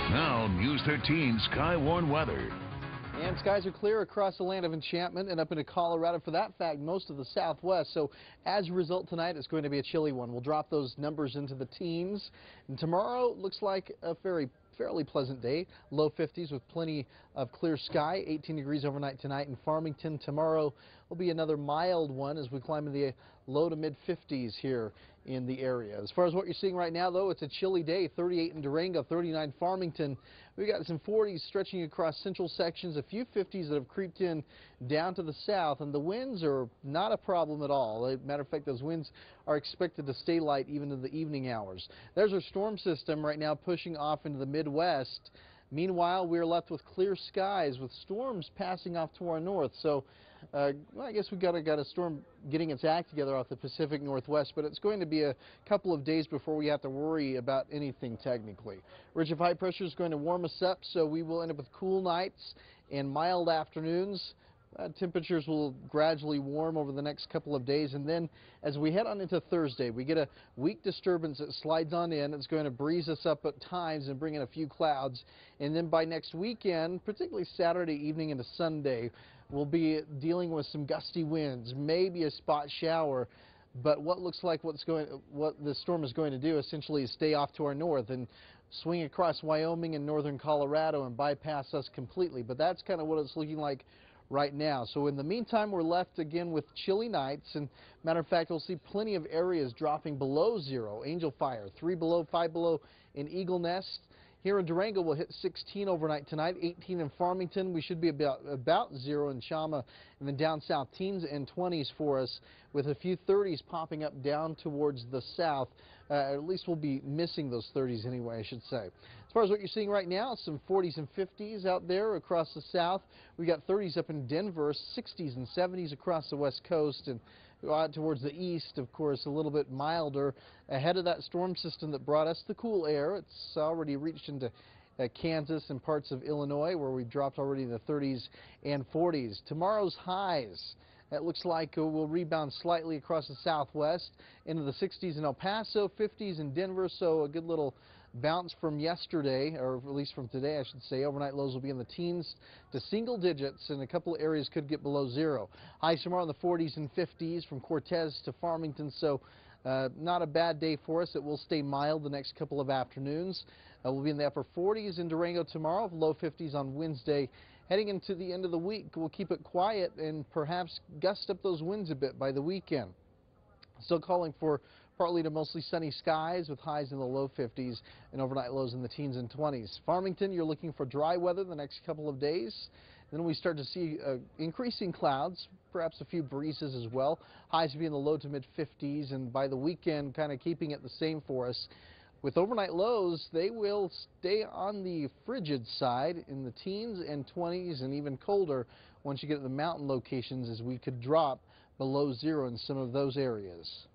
Now, News 13 Skywarn weather. And skies are clear across the land of enchantment and up into Colorado, for that fact, most of the southwest. So as a result, tonight it's going to be a chilly one. We'll drop those numbers into the teens. And tomorrow looks like a fairly pleasant day. Low 50s with plenty of clear sky. 18 degrees overnight tonight in Farmington. Tomorrow will be another mild one as we climb into the low to mid 50s here in the area. As far as what you're seeing right now, though, it's a chilly day. 38 in Durango, 39 Farmington. We got some 40s stretching across central sections, a few 50s that have creeped in down to the south, and the winds are not a problem at all. As a matter of fact, those winds are expected to stay light even in the evening hours. There's our storm system right now pushing off into the Midwest. Meanwhile, we're left with clear skies with storms passing off to our north. So, well, I guess we got a storm getting its act together off the Pacific Northwest, but it's going to be a couple of days before we have to worry about anything technically. Ridge of high pressure is going to warm us up, so we will end up with cool nights and mild afternoons. Temperatures will gradually warm over the next couple of days, and then as we head on into Thursday, we get a weak disturbance that slides on in. It's going to breeze us up at times and bring in a few clouds, and then by next weekend, particularly Saturday evening into Sunday, we'll be dealing with some gusty winds, maybe a spot shower. But what looks like what the storm is going to do essentially is stay off to our north and swing across Wyoming and northern Colorado and bypass us completely. But that's kind of what it's looking like right now. So in the meantime, we're left again with chilly nights, and matter of fact, we'll see plenty of areas dropping below zero. Angel Fire, 3 below, 5 below in Eagle Nest. Here in Durango, we'll hit 16 overnight tonight, 18 in Farmington. We should be about zero in Chama, and then down south, teens and 20s for us, with a few 30s popping up down towards the south. At least we'll be missing those 30s anyway, I should say. As far as what you're seeing right now, some 40s and 50s out there across the south. We got 30s up in Denver, 60s and 70s across the west coast, and out towards the east, of course, a little bit milder ahead of that storm system that brought us the cool air. It's already reached into Kansas and parts of Illinois, where we've dropped already in the 30s and 40s. Tomorrow's highs, it looks like will rebound slightly across the southwest into the 60s in El Paso, 50s in Denver, so a good little bounce from yesterday, or at least from today, I should say. Overnight lows will be in the teens to single digits, and a couple of areas could get below zero. Highs tomorrow in the 40s and 50s from Cortez to Farmington, so not a bad day for us. It will stay mild the next couple of afternoons. We'll be in the upper 40s in Durango tomorrow, low 50s on Wednesday. Heading into the end of the week, we'll keep it quiet and perhaps gust up those winds a bit by the weekend. Still calling for partly to mostly sunny skies with highs in the low 50s and overnight lows in the teens and 20s. Farmington, you're looking for dry weather the next couple of days. Then we start to see increasing clouds, perhaps a few breezes as well. Highs will be in the low to mid 50s, and by the weekend, kind of keeping it the same for us. With overnight lows, they will stay on the frigid side in the teens and 20s, and even colder once you get to the mountain locations, as we could drop below zero in some of those areas.